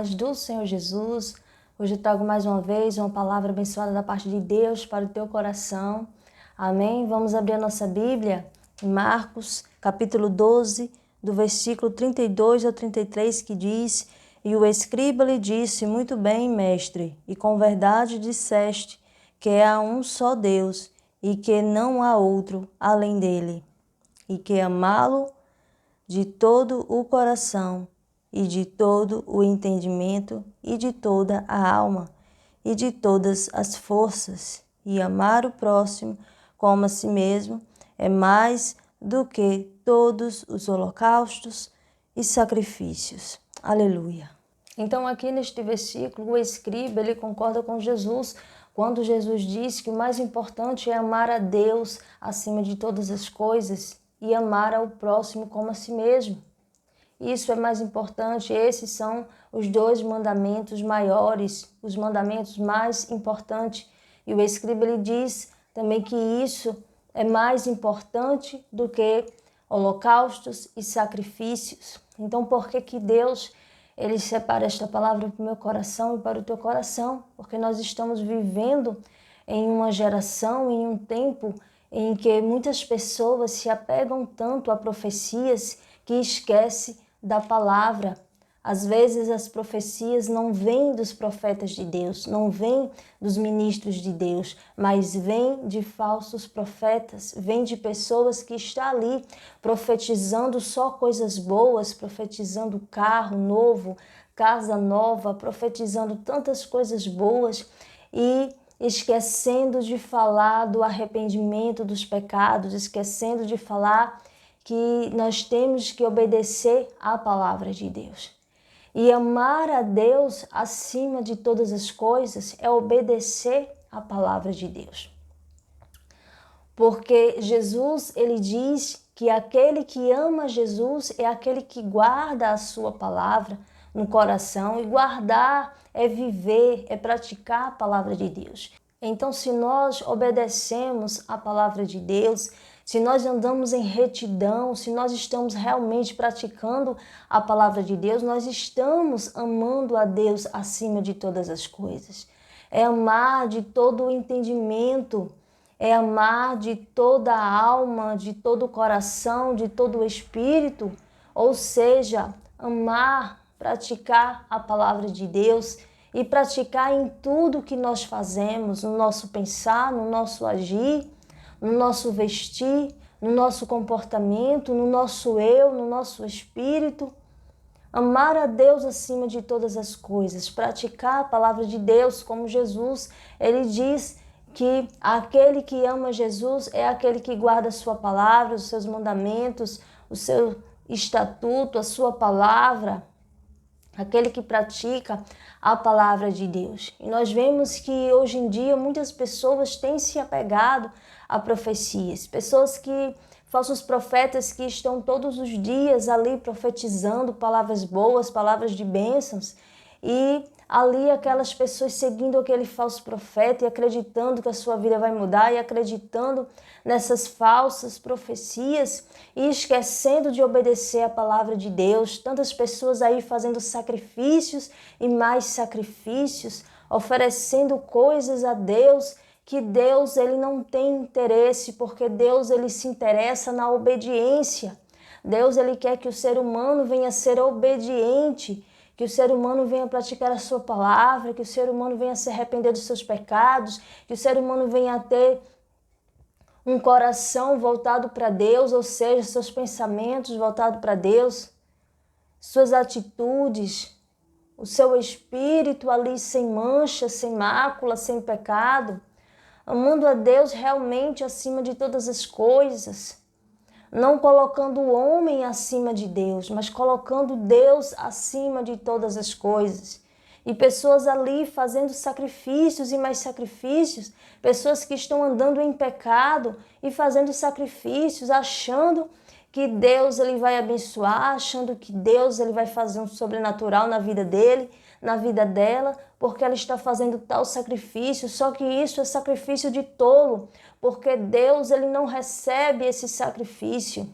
paz do Senhor Jesus. Hoje eu trago mais uma vez uma palavra abençoada da parte de Deus para o teu coração. Amém? Vamos abrir a nossa Bíblia em Marcos, capítulo 12, do versículo 32 ao 33, que diz: E o escriba lhe disse: Muito bem, mestre, e com verdade disseste que há um só Deus e que não há outro além dele, e que amá-lo de todo o coração e de todo o entendimento e de toda a alma e de todas as forças, e amar o próximo como a si mesmo é mais do que todos os holocaustos e sacrifícios. Aleluia. Então aqui neste versículo o escriba ele concorda com Jesus quando Jesus diz que o mais importante é amar a Deus acima de todas as coisas e amar ao próximo como a si mesmo. Isso é mais importante, esses são os dois mandamentos maiores, os mandamentos mais importantes. E o escriba ele diz também que isso é mais importante do que holocaustos e sacrifícios. Então, por que Deus ele separa esta palavra para o meu coração e para o teu coração? Porque nós estamos vivendo em uma geração, em um tempo em que muitas pessoas se apegam tanto a profecias que esquecem da palavra. Às vezes as profecias não vêm dos profetas de Deus, não vêm dos ministros de Deus, mas vêm de falsos profetas, vêm de pessoas que estão ali profetizando só coisas boas, profetizando carro novo, casa nova, profetizando tantas coisas boas e esquecendo de falar do arrependimento dos pecados, esquecendo de falar que nós temos que obedecer à palavra de Deus. E amar a Deus acima de todas as coisas é obedecer à palavra de Deus. Porque Jesus, ele diz que aquele que ama Jesus é aquele que guarda a sua palavra no coração, e guardar é viver, é praticar a palavra de Deus. Então, se nós obedecemos à palavra de Deus, se nós andamos em retidão, se nós estamos realmente praticando a palavra de Deus, nós estamos amando a Deus acima de todas as coisas. É amar de todo o entendimento, é amar de toda a alma, de todo o coração, de todo o espírito, ou seja, amar, praticar a palavra de Deus e praticar em tudo que nós fazemos, no nosso pensar, no nosso agir, no nosso vestir, no nosso comportamento, no nosso eu, no nosso espírito. Amar a Deus acima de todas as coisas, praticar a palavra de Deus como Jesus. Ele diz que aquele que ama Jesus é aquele que guarda a sua palavra, os seus mandamentos, o seu estatuto, a sua palavra, aquele que pratica a palavra de Deus. E nós vemos que hoje em dia muitas pessoas têm se apegado a profecias, pessoas que, falsos profetas que estão todos os dias ali profetizando palavras boas, palavras de bênçãos, e ali aquelas pessoas seguindo aquele falso profeta e acreditando que a sua vida vai mudar e acreditando nessas falsas profecias e esquecendo de obedecer a palavra de Deus. Tantas pessoas aí fazendo sacrifícios e mais sacrifícios, oferecendo coisas a Deus que Deus ele não tem interesse, porque Deus ele se interessa na obediência. Deus ele quer que o ser humano venha ser obediente, que o ser humano venha praticar a sua palavra, que o ser humano venha se arrepender dos seus pecados, que o ser humano venha ter um coração voltado para Deus, ou seja, seus pensamentos voltados para Deus, suas atitudes, o seu espírito ali sem mancha, sem mácula, sem pecado, amando a Deus realmente acima de todas as coisas. Não colocando o homem acima de Deus, mas colocando Deus acima de todas as coisas. E pessoas ali fazendo sacrifícios e mais sacrifícios, pessoas que estão andando em pecado e fazendo sacrifícios, achando que Deus ele vai abençoar, achando que Deus ele vai fazer um sobrenatural na vida dele, na vida dela, porque ela está fazendo tal sacrifício. Só que isso é sacrifício de tolo, porque Deus ele não recebe esse sacrifício.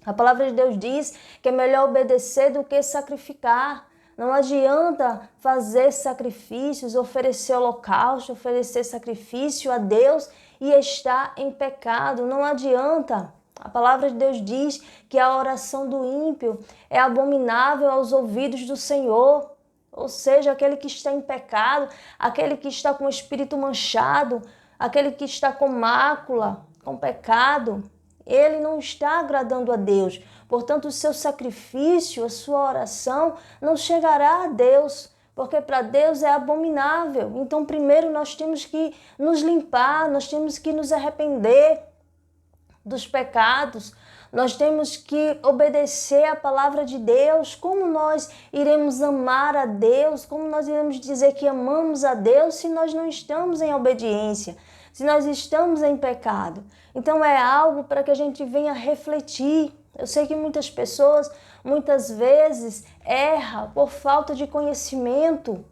A palavra de Deus diz que é melhor obedecer do que sacrificar. Não adianta fazer sacrifícios, oferecer holocausto, oferecer sacrifício a Deus e estar em pecado. Não adianta. A palavra de Deus diz que a oração do ímpio é abominável aos ouvidos do Senhor. Ou seja, aquele que está em pecado, aquele que está com o espírito manchado, aquele que está com mácula, com pecado, ele não está agradando a Deus. Portanto, o seu sacrifício, a sua oração não chegará a Deus, porque para Deus é abominável. Então, primeiro nós temos que nos limpar, nós temos que nos arrepender dos pecados, nós temos que obedecer à palavra de Deus. Como nós iremos amar a Deus? Como nós iremos dizer que amamos a Deus se nós não estamos em obediência, se nós estamos em pecado? Então é algo para que a gente venha refletir. Eu sei que muitas pessoas, muitas vezes, erram por falta de conhecimento,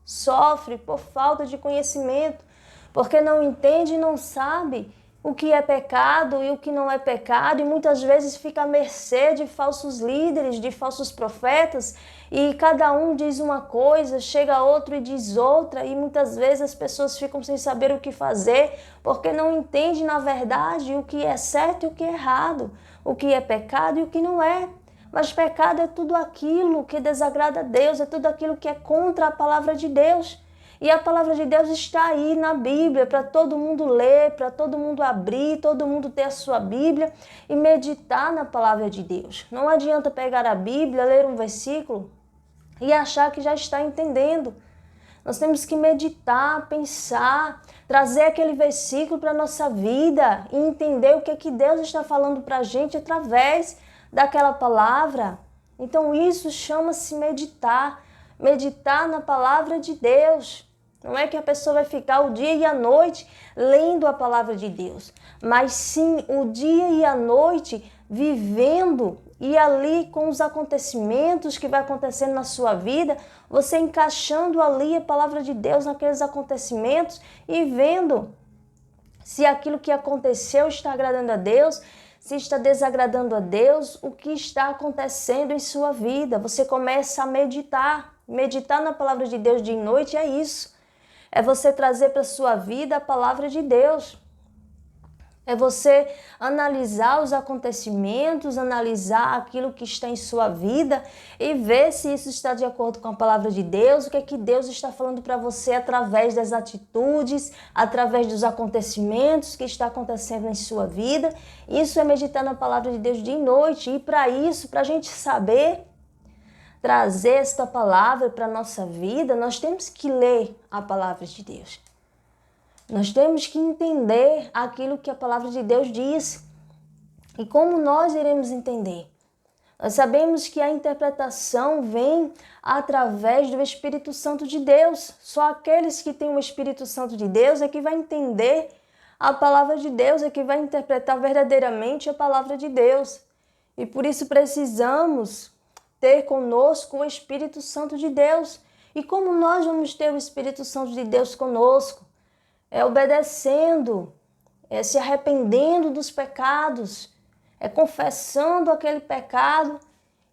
sofre por falta de conhecimento, porque não entende e não sabe o que é pecado e o que não é pecado, e muitas vezes fica à mercê de falsos líderes, de falsos profetas, e cada um diz uma coisa, chega outro e diz outra, e muitas vezes as pessoas ficam sem saber o que fazer, porque não entendem na verdade o que é certo e o que é errado, o que é pecado e o que não é. Mas pecado é tudo aquilo que desagrada a Deus, é tudo aquilo que é contra a palavra de Deus. E a palavra de Deus está aí na Bíblia para todo mundo ler, para todo mundo abrir, todo mundo ter a sua Bíblia e meditar na palavra de Deus. Não adianta pegar a Bíblia, ler um versículo e achar que já está entendendo. Nós temos que meditar, pensar, trazer aquele versículo para a nossa vida e entender o que é que Deus está falando para a gente através daquela palavra. Então isso chama-se meditar, meditar na palavra de Deus. Não é que a pessoa vai ficar o dia e a noite lendo a palavra de Deus, mas sim o dia e a noite vivendo e ali com os acontecimentos que vai acontecendo na sua vida, você encaixando ali a palavra de Deus naqueles acontecimentos e vendo se aquilo que aconteceu está agradando a Deus, se está desagradando a Deus, o que está acontecendo em sua vida. Você começa a meditar. Meditar na palavra de Deus de noite é isso. É você trazer para a sua vida a palavra de Deus. É você analisar os acontecimentos, analisar aquilo que está em sua vida e ver se isso está de acordo com a palavra de Deus, o que é que Deus está falando para você através das atitudes, através dos acontecimentos que está acontecendo em sua vida. Isso é meditar na palavra de Deus de noite. E para isso, para a gente saber trazer esta palavra para a nossa vida, nós temos que ler a palavra de Deus. Nós temos que entender aquilo que a palavra de Deus diz. E como nós iremos entender? Nós sabemos que a interpretação vem através do Espírito Santo de Deus. Só aqueles que têm o Espírito Santo de Deus é que vai entender a palavra de Deus, é que vai interpretar verdadeiramente a palavra de Deus. E por isso precisamos ter conosco o Espírito Santo de Deus. E como nós vamos ter o Espírito Santo de Deus conosco? É obedecendo, é se arrependendo dos pecados, é confessando aquele pecado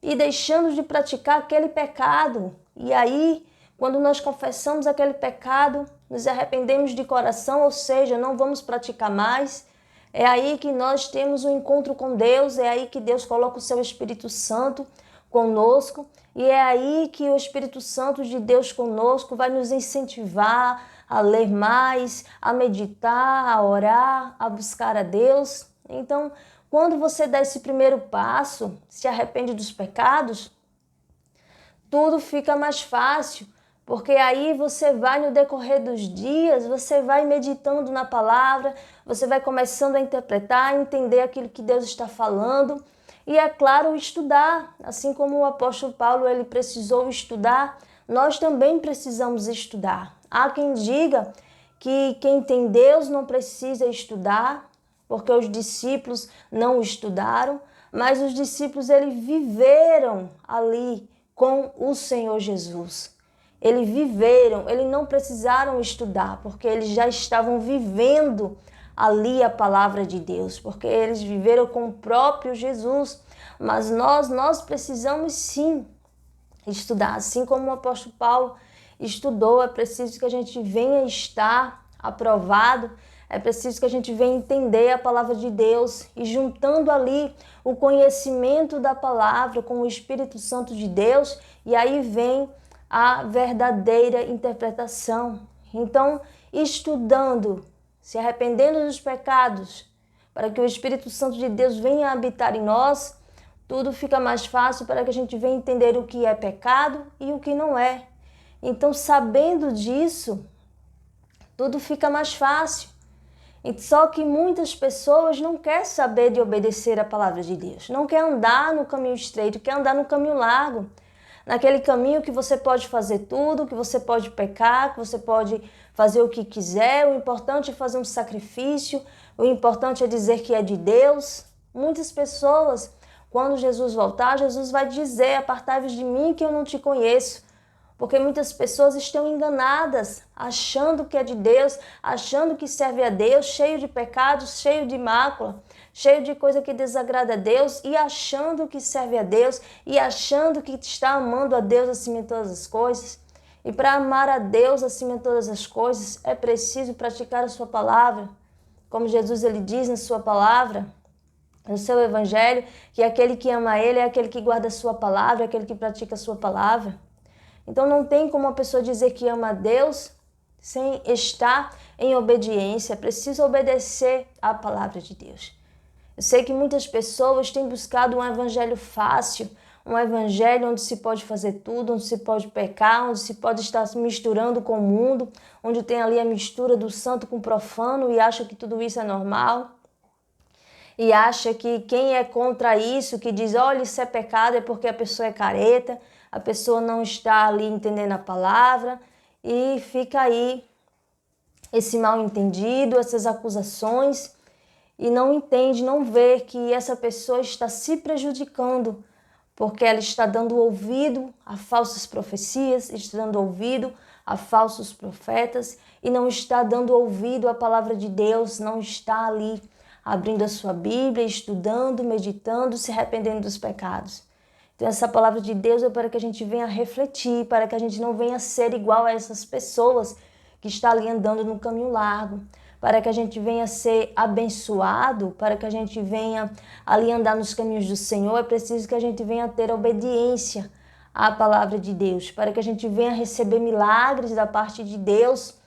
e deixando de praticar aquele pecado. E aí, quando nós confessamos aquele pecado, nos arrependemos de coração, ou seja, não vamos praticar mais. É aí que nós temos um encontro com Deus, é aí que Deus coloca o seu Espírito Santo conosco, e é aí que o Espírito Santo de Deus conosco vai nos incentivar a ler mais, a meditar, a orar, a buscar a Deus. Então, quando você dá esse primeiro passo, se arrepende dos pecados, tudo fica mais fácil, porque aí você vai no decorrer dos dias, você vai meditando na palavra, você vai começando a interpretar, a entender aquilo que Deus está falando. E é claro, estudar, assim como o apóstolo Paulo ele precisou estudar, nós também precisamos estudar. Há quem diga que quem tem Deus não precisa estudar, porque os discípulos não estudaram, mas os discípulos eles viveram ali com o Senhor Jesus. Eles viveram, eles não precisaram estudar, porque eles já estavam vivendo ali a palavra de Deus, porque eles viveram com o próprio Jesus. Mas nós precisamos sim estudar. Assim como o apóstolo Paulo estudou, é preciso que a gente venha estar aprovado, é preciso que a gente venha entender a palavra de Deus e juntando ali o conhecimento da palavra com o Espírito Santo de Deus, e aí vem a verdadeira interpretação. Então, estudando, se arrependendo dos pecados, para que o Espírito Santo de Deus venha habitar em nós, tudo fica mais fácil para que a gente venha entender o que é pecado e o que não é. Então, sabendo disso, tudo fica mais fácil. Só que muitas pessoas não querem saber de obedecer a palavra de Deus, não quer andar no caminho estreito, quer andar no caminho largo, naquele caminho que você pode fazer tudo, que você pode pecar, que você pode fazer o que quiser, o importante é fazer um sacrifício, o importante é dizer que é de Deus. Muitas pessoas, quando Jesus voltar, Jesus vai dizer: apartai-vos de mim que eu não te conheço. Porque muitas pessoas estão enganadas, achando que é de Deus, achando que serve a Deus, cheio de pecados, cheio de mácula, cheio de coisa que desagrada a Deus, e achando que serve a Deus, e achando que está amando a Deus acima de todas as coisas. E para amar a Deus acima de todas as coisas, é preciso praticar a sua palavra. Como Jesus ele diz na sua palavra, no seu evangelho, que aquele que ama ele é aquele que guarda a sua palavra, é aquele que pratica a sua palavra. Então não tem como a pessoa dizer que ama a Deus sem estar em obediência. É preciso obedecer à palavra de Deus. Eu sei que muitas pessoas têm buscado um evangelho fácil, um evangelho onde se pode fazer tudo, onde se pode pecar, onde se pode estar se misturando com o mundo, onde tem ali a mistura do santo com o profano e acha que tudo isso é normal. E acha que quem é contra isso, que diz, olha, isso é pecado, é porque a pessoa é careta, a pessoa não está ali entendendo a palavra, e fica aí esse mal entendido, essas acusações, e não entende, não vê que essa pessoa está se prejudicando, porque ela está dando ouvido a falsas profecias, está dando ouvido a falsos profetas, e não está dando ouvido à palavra de Deus, não está ali abrindo a sua Bíblia, estudando, meditando, se arrependendo dos pecados. Então essa palavra de Deus é para que a gente venha refletir, para que a gente não venha ser igual a essas pessoas que estão ali andando no caminho largo, para que a gente venha ser abençoado, para que a gente venha ali andar nos caminhos do Senhor. É preciso que a gente venha ter obediência à palavra de Deus, para que a gente venha receber milagres da parte de Deus.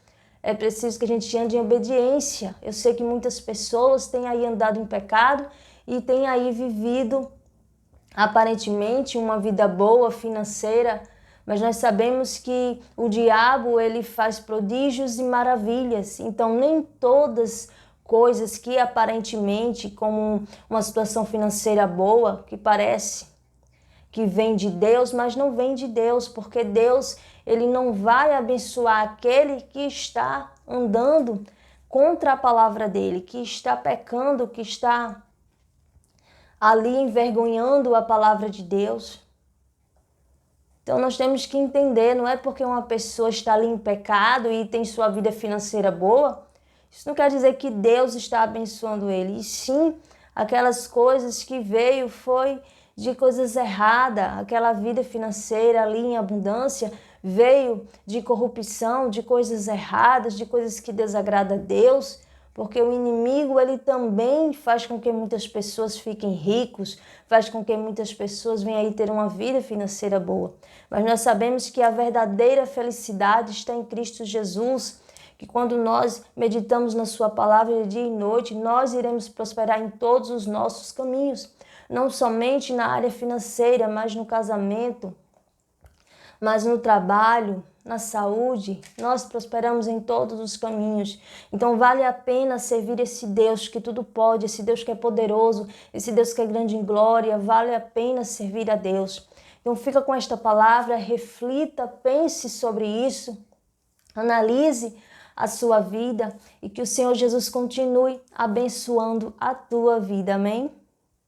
É preciso que a gente ande em obediência. Eu sei que muitas pessoas têm aí andado em pecado e têm aí vivido aparentemente uma vida boa, financeira, mas nós sabemos que o diabo ele faz prodígios e maravilhas. Então nem todas coisas que aparentemente como uma situação financeira boa, que parece que vem de Deus, mas não vem de Deus, porque Deus ele não vai abençoar aquele que está andando contra a palavra dele, que está pecando, que está ali envergonhando a palavra de Deus. Então nós temos que entender, não é porque uma pessoa está ali em pecado e tem sua vida financeira boa, isso não quer dizer que Deus está abençoando ele, e sim aquelas coisas que veio foi de coisas erradas, aquela vida financeira ali em abundância veio de corrupção, de coisas erradas, de coisas que desagradam a Deus, porque o inimigo ele também faz com que muitas pessoas fiquem ricos, faz com que muitas pessoas venham aí ter uma vida financeira boa. Mas nós sabemos que a verdadeira felicidade está em Cristo Jesus, que quando nós meditamos na sua palavra de dia e noite, nós iremos prosperar em todos os nossos caminhos, não somente na área financeira, mas no casamento, mas no trabalho, na saúde, nós prosperamos em todos os caminhos. Então vale a pena servir esse Deus que tudo pode, esse Deus que é poderoso, esse Deus que é grande em glória, vale a pena servir a Deus. Então fica com esta palavra, reflita, pense sobre isso, analise a sua vida e que o Senhor Jesus continue abençoando a tua vida. Amém?